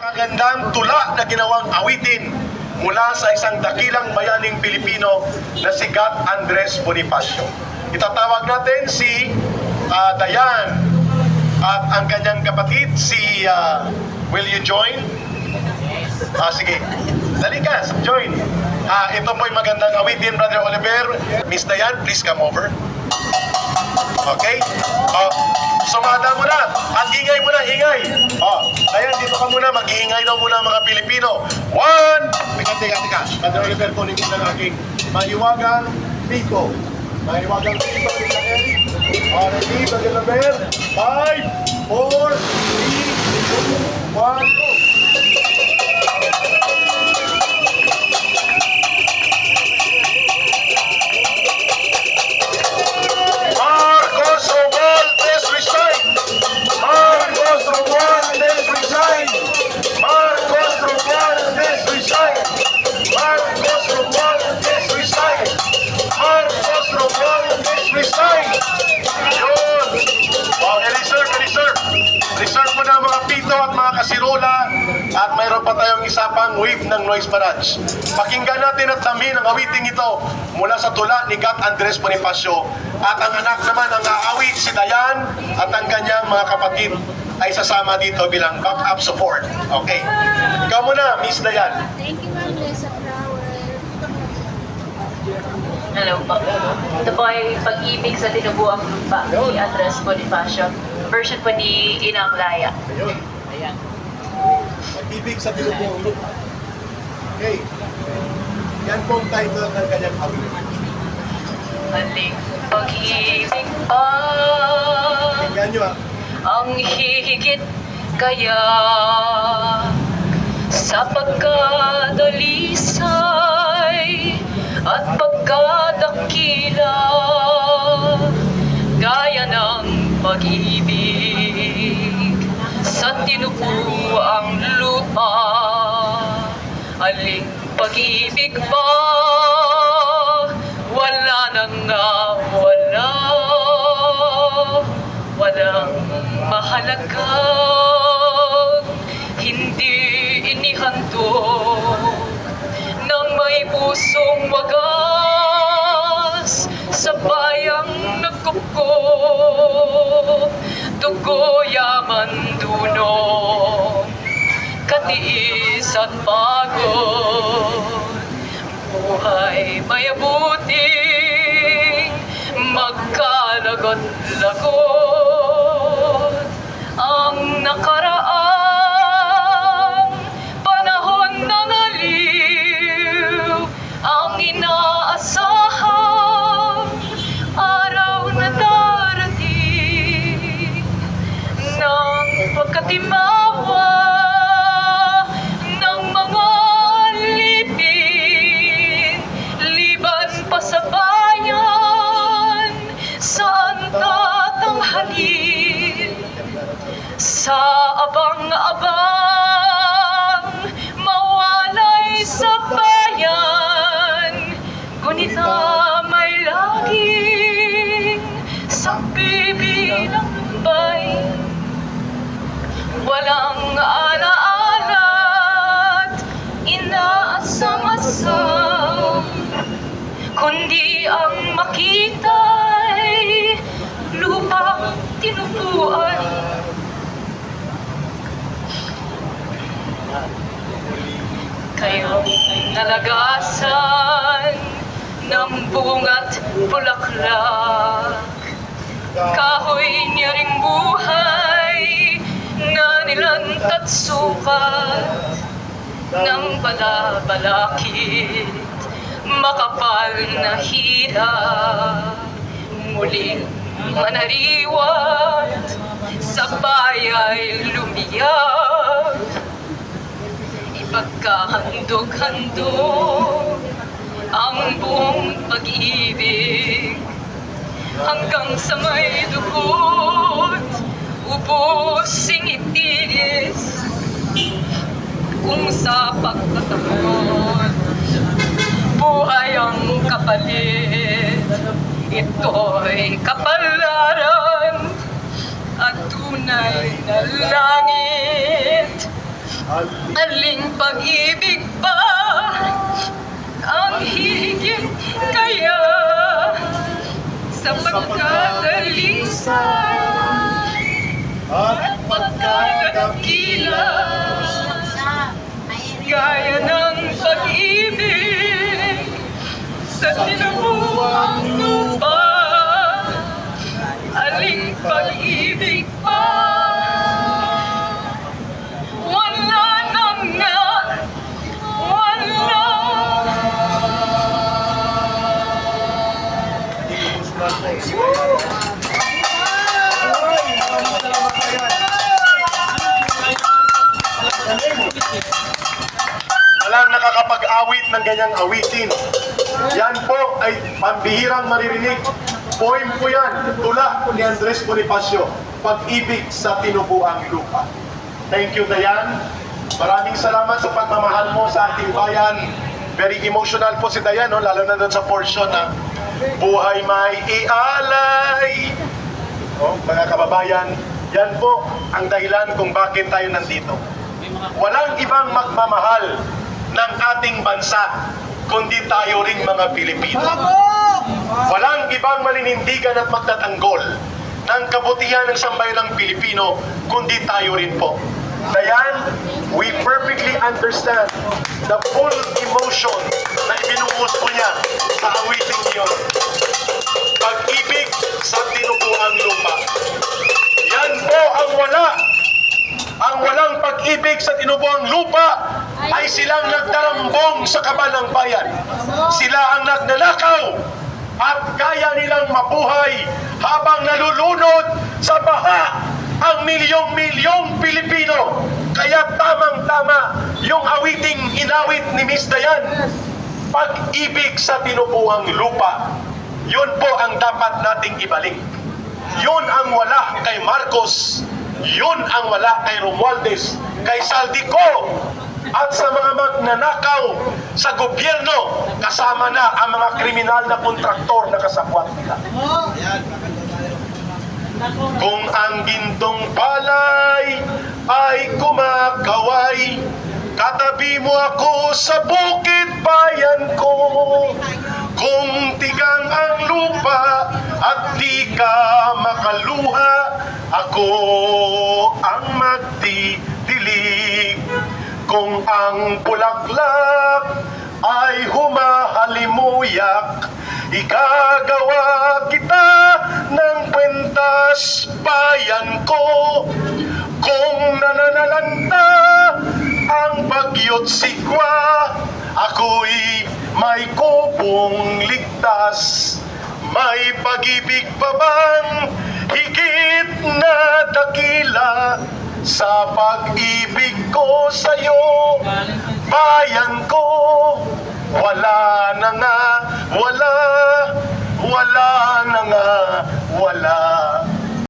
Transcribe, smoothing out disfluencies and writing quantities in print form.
Napakagandang tula na ginawang awitin mula sa isang dakilang bayaning Pilipino na si Gat Andres Bonifacio. Itatawag natin si Dayan at ang kanyang kapatid si will you join? Sige, dali ka, join. Ito po'y magandang awitin, Brother Oliver. Miss Dayan, please come over. Okay? Sumada mo na. At ingay mo na, ingay. Dayan, dito ka muna. Mag-iingay daw muna mga Pilipino. One! Teka. Brother Oliver, kunin ko ng aking mahiwagang piko. Mahiwagang piko. Ready, Brother Oliver? 5, 4, 3, 2, 1, go! Reserve mo na mga pito at mga kasirola at mayroon pa tayong isa pang wave ng noise barrage. Pakinggan natin at damin ang awiting ito mula sa tula ni Gat Andres Bonifacio at ang anak naman ang aawit si Dayan at ang kanyang mga kapatid ay sasama dito bilang backup support. Okay. Ikaw muna, Miss Dayan. Thank you, Ma'am Lisa Flower. Hello po. Ito po ay Pag-ibig sa Tinubuang Lupa ni Andres Bonifacio. Version po ni Inang Laya. Ayun. Ayan. Pag-ibig sa Tinubuang Lupa. Okay. Yan po ang title ng kanyang awit. Aling pag-ibig pa Yan nyo ang higit kaya sa pagkadalisay at pagkadakila gaya ng pag-ibig sa tinubuang lupa. Aling pag-ibig ba wala nang wala, walang mahalagang hindi inihandog ng may pusong wagas sa bayang nagkupkop, dugo, yaman, dunong, katiis at pagod, buhay mayabuting magkalagot-lagot. Ang nakaraang panahon ng aliw, ang inaasahang araw na darating ng pagkatimawa ng mga lipin, liban pa sa bayan, saan tatanghalin? Sa abang-abang, mawalay sa bayan, ngunit na may laging sakbibilang bay. Walang alaala't inaasam-asam, kundi ang makita'y lupang tinubuan. Kayo'y nalagasan ng bunga't bulaklak, kahoy niya ring buhay na nilantat sukat ng balabalakid, makapal na hirap, muling manariwat, sa baya'y lumiyak, ipagkahandog-handog ang buong pag-ibig hanggang sa may dugot, ubosing itigis kung sa pagkatamon buhay ang kapalit. Ito'y kapalaran at tunay na langit Aling pag-ibig ba ang higit kaya sa pagkadalisan at pagkadakila gaya ng pag-ibig sa tinubuang lupa? Aling pag-ibig pa wala na nga, wala. Walang nakakapag-awit ng ganyang awitin. Yan po ay pambihirang maririnig. Poem po yan, tula ni Andres Bonifacio, Pag-ibig sa Tinubuang Lupa. Thank you, Dayan. Maraming salamat sa pagmamahal mo sa ating bayan. Very emotional po si Dayan, no? Lalo na doon sa portion na buhay may ialay. Oh, mga kababayan, yan po ang dahilan kung bakit tayo nandito. Walang ibang magmamahal ng ating bansa kundi tayo ring mga Pilipino. Walang ibang maninindigan at magtatanggol ng kabutihan ng sambayanang Pilipino kundi tayo rin po. Dayan, we perfectly understand the full emotion na ibinuhos po niya sa awiting niyo. Pag-ibig sa tinubuang lupa. Yan po ang wala. Ang walang pag-ibig sa tinubuang lupa ay silang nagdarambong sa kaban ng bayan. Sila ang nagnanakaw at kaya nilang mabuhay habang nalulunod sa baha ang milyong-milyong Pilipino. Kaya tamang-tama yung awiting inawit ni Miss Dayan. Pag-ibig sa tinubuang lupa. Yun po ang dapat nating ibalik. Yun ang wala kay Marcos. Yun ang wala kay Romualdez, kay Saldico, at sa mga magnanakaw sa gobyerno, kasama na ang mga kriminal na kontraktor na kasabwat nila. Kung ang gintong palay ay kumakaway, katabi mo ako sa bukid bayan ko. Kung tigang ang lupa at di ka makaluha, ako ang magdidilig. Kung ang bulaklak ay humahalimuyak, ikagawa kita ng kwentas bayan ko. Kung nananalanta ang bagyo't sigwa, ako'y may kubong ligtas. May pag-ibig pa bang higit na dakila sa pag-ibig ko sa'yo, bayan ko? Wala na nga, wala